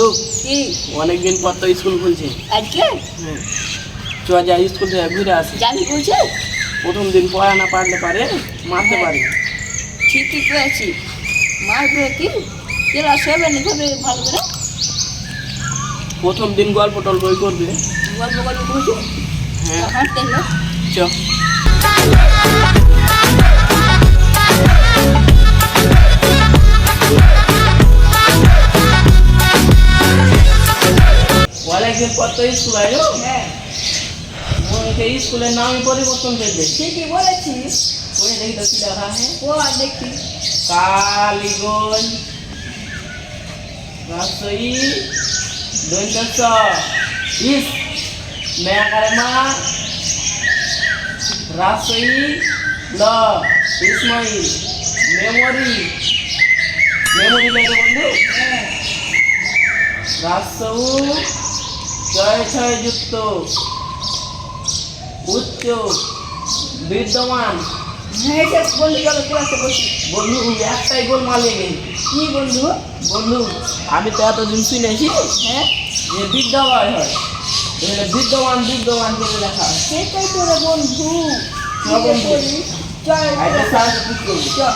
বন্ধু কি অনেকদিন পর তো স্কুল খুলছে। আজকে হ্যাঁ চ যা স্কুল থেকে ঘুরে আসি। যাবি বলছে প্রথম দিন পড়া না পারলে পারে মারতে হ্যাঁ। পারে। ঠিকই করেছি মারবে কি ক্লাস হবে নিভাবে ভালো করে প্রথম দিন গল্প টল্পই করবে। গল্প গল্প করছি হ্যাঁ হাঁটতে হলো চ অনেকদিন পর তো স্কুল আয়ো। হ্যাঁ স্কুলের নামই পরিবর্তন করবে। ঠিকই বলেছিস ওই দেখি তো কি লেখা है ও আর দেখি কালীগঞ্জ রাজশাহী দৈন্তস ইস মেয়াকারেমা রাজশাহী ল ইসমাইল মেমোরি মেমোরি লাগে বন্ধু। হ্যাঁ রাজশাহী ছয় ছয় যুক্ত উচ্চ বিদ্যমান হ্যাঁ বন্ধু চলো ক্লাসে বসি বন্ধু একটাই গোল মালিয়ে গেছে। কি বন্ধু বন্ধু আমি তো এতদিন শুনেছি হ্যাঁ যে বিদ্যালয় হয় এখানে বিদ্যমান বিদ্যমান করে লেখা হয়। সেটাই তোরে বন্ধু চল বন্ধু। করি চল এটা স্যারকে ঠিক করবি। চল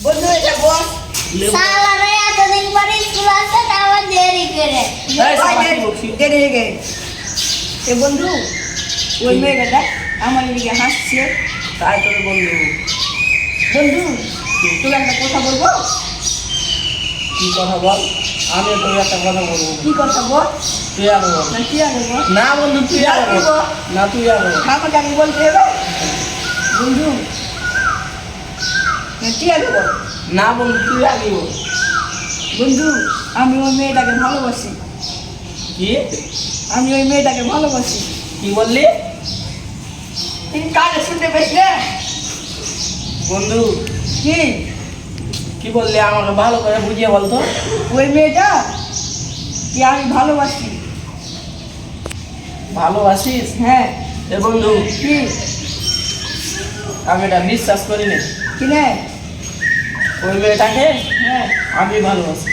বন্ধু এটা বল সালারে এতদিন পরে স্কুল আসছে তা আবার দেরি করে এই সব বাকি বকছি। দেরি হয়ে গেছে এ বন্ধু ওই মেয়েটা দেখ আমার এদিকে হাসছে তাই তোর বন্ধু বন্ধু তোকে একটা কথা বলবো কি কথা বল। আমি তোর একটা কথা বলবো। কি কথা বল তুই আগে বল। না কি আগে বল না বন্ধু তুই আগে বল। না তুই আগে বল। আমাকে আগে বলতে হবে বন্ধু না কি আগে বল না বন্ধু তুই আগে বল। বন্ধু আমি ওই মেয়েটাকে ভালোবাসি কি আমি ওই মেয়েটাকে ভালোবাসি কি বললি তুই কানে শুনতে পেস না বন্ধু কি কি বললি আমাকে ভালো করে বুঝিয়ে বলতো। ওই মেয়েটা কি আমি ভালোবাসি ভালোবাসিস হ্যাঁ এ বন্ধু কি আমি এটা বিশ্বাস করি না। কি নে ওই মেয়েটাকে হ্যাঁ আমি ভালোবাসি।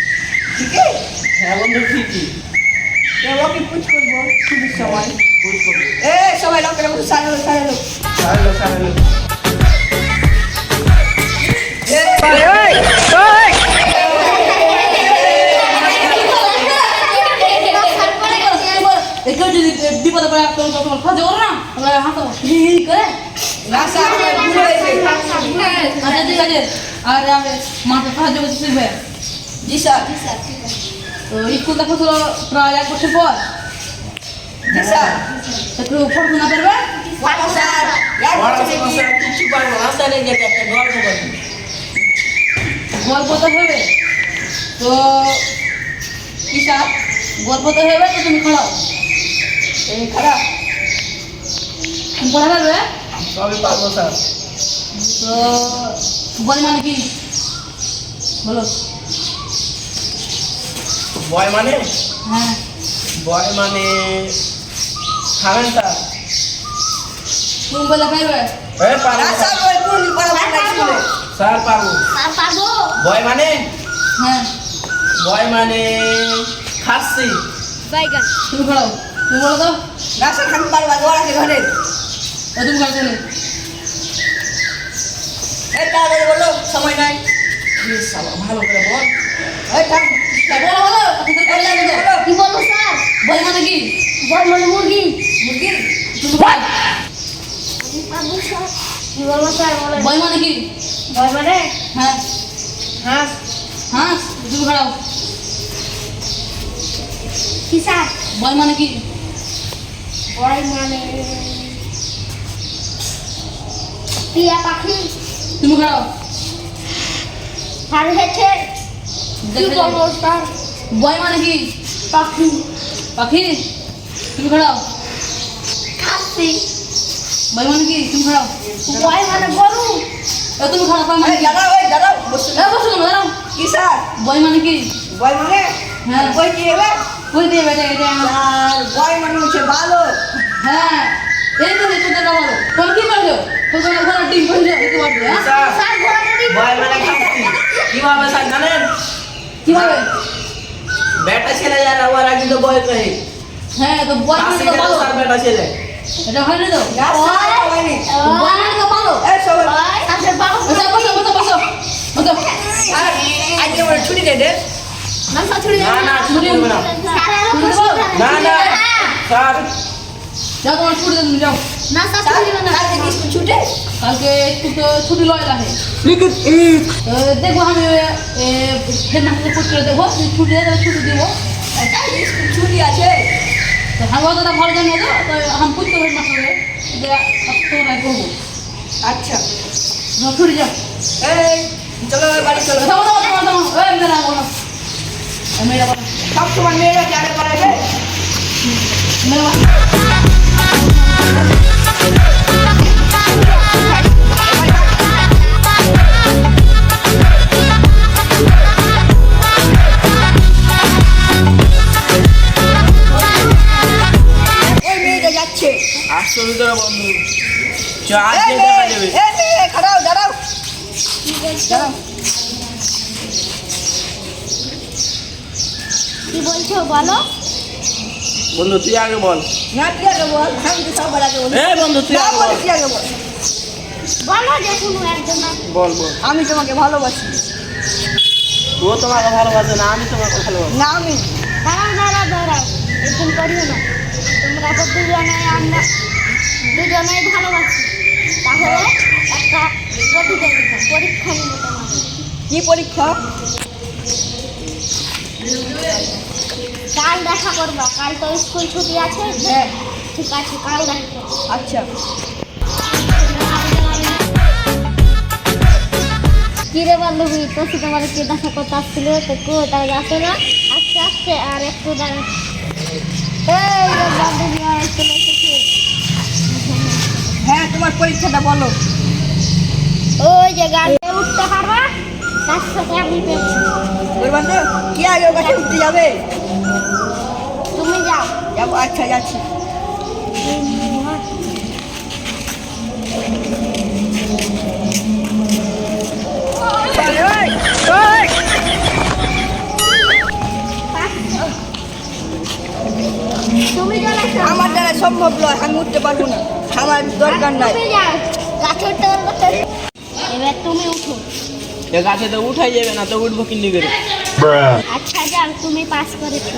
ঠিক আছে হ্যাঁ বন্ধু ঠিকই ওকে পুজ করবো ছুটির সময় বুঝ করবি। এ সবাই লোকের মতো সারা লোক সারলো সারলো কেউ যদি বিপদে পড়ে তোমার খোঁজে ওর না আমরা হাঁটো করে রাস্তা ভুল হয়েছে আচ্ছা ঠিক আছে আর আমি মাঠে সাহায্য করতে শিখবে জি স্যার তো স্কুল দেখা ছিল প্রায় 1 বছর পর জি স্যার একটু পড়াশোনা করবে স্যার কিছু পারবো না স্যার যে একটা গল্প করবি। গল্প তো হবে তো কিসা গল্প তো হবে তো তুমি খাড়াও এই খারাপ তুমি পড়া পারবে সবই পারবো স্যার। তো বল মানে কি বলো বয় মানে হ্যাঁ বয় মানে খাবেন স্যার। তুমি বলে পারবে এ পারবো রাস্তা স্যার। ওই কোন পড়াশোনা স্কুলে স্যার পারবো। পাবো বয় মানে হ্যাঁ বয় মানে খাচ্ছি। বাইগান তুমি খাড়াও তুমি বলো তো রাস্তা খান পারবা দৌড় আছে ঘরে ও তুমি খাড়াতে নেই এই তাড়াতাড়ি বলো সময় নাই এ শালা ভালো করে বল। এই থাক বলো বলো আপনাদের করে যাবে তো কি বলবো স্যার বল মানে কি বল মানে মুরগি মুরগি তুমি বল পাবো স্যার কি বলবো স্যার বলেন বল মানে কি বল মানে হ্যাঁ হাঁস হ্যাঁ তুমি খাড়াও কি স্যার বল মানে কি বল মানে টিয়া পাখি তুমি খাড়াও আর হেঁটে কি বলবো স্যার বয় মানে কি পাখি পাখি তুমি খাড়াও খাসি বয় মানে কি তুমি খাড়াও বল মানে গরু এ তুমি খাড়াও বয় মানে এই কি দাঁড়াও বসে এ বসো কেন দাঁড়াও কি স্যার বয় মানে কি বয় মানে হ্যাঁ বই কি এবার কই দিয়ে বেটা এটা আর বয় মানে হচ্ছে ভালো হ্যাঁ এই তো দেখতে দাও বলো তুমি কি করছো তুমি ঘরে ডিম করে দিও কি করবে হ্যাঁ স্যার স্যার ঘোড়াটা বয় মানে খাচ্ছি। কি কি হবে? বেটা ছেলে যারা ওরা কিন্তু বয় কহে হ্যাঁ তো বয়ফ্রেন্ড তো ভালো। আর বেটা ছেলে এটা হয় না তো? না স্যার হয়নি বয়ফ্রেন্ড তো ভালো। এই সবাই আচ্ছা বাবু বসো বসো বসো বসো বসো। আর আজকে আমার ছুটি দে দে না সাথে না না ছুটি হবে না না না স্যার যাও তোমার ছুটি দেন যাও। না সাথে না কালকে কি স্কুল ছুটি কালকে একটু তো ছুটি লয় লাগে। লিখিত ঈদ দেখবো আমি হেডমাস্টার পোস্ট করে দেবো যদি ছুটি দেয় তাহলে ছুটি দিব। কালকে স্কুল ছুটি আছে তো हम तो भर जाने दो तो हम पूछ तो हेडमास्टर है যে তোমরা করবো। আচ্ছা যাও ছুটি যাও। এই চলো এবার বাড়ি চলো যাও যাও যাও যাও এই মেরা বলো মেরা বলো সব সময় মেয়েরা কি আগে বাড়াবে মেরা বলো। ওই মেয়েটা যাচ্ছে আসতো ভিতরে বন্ধু চ আজকে দেখা যাবে এই মেয়ে খাড়াও দাঁড়াও দাঁড়াও কি বলছো বলো বন্ধু তুই আগে বল না তুই আগে বল আমি তো সবার আগে বলি এই বন্ধু তুই না আগে বলে বল তুই আগে বল বলো যে কোনো একজন বল বল আমি তোমাকে ভালোবাসি ও তোমাকে ভালোবাসে না আমি তোমাকে ভালোবাসি না আমি দাঁড়াও এরকম করিও না তোমরা তো দুজনে আমরা দুজনেই ভালোবাসি তাহলে একটা প্রতিযোগিতা পরীক্ষা নিব তোমাদের কি পরীক্ষা কাল দেখা করবা কাল তো স্কুল ছুটি আছে হ্যাঁ ঠিক আছে কাল দেখা করবা। আচ্ছা কি রে বান্ধবী তোর সাথে আমার কি দেখা করতে আসছিল তো কোথায় যাচ্ছে না আস্তে আস্তে আর একটু দাঁড়া এই রে বান্ধবী আর চলে এসেছে হ্যাঁ তোমার পরীক্ষাটা বলো ওই যে গাড়িতে উঠতে পারবা তার সাথে আমি পেয়েছি বলবেন তো কি আগে ওর কাছে উঠতে যাবে তুমি যাও যাবো আচ্ছা যাচ্ছি চল, ওই, ওই। তুমি চলে আসো আমার দ্বারা সম্ভব নয় আমি উঠতে পারবো না আমার দরকার নাই তুমি যাও গাছ উঠতে পারবো তো। এবার তুমি উঠো এ গাছে তো উঠাই যাবে না তো উঠবো কিন্নি করে আচ্ছা যাও তুমি পাস করেছো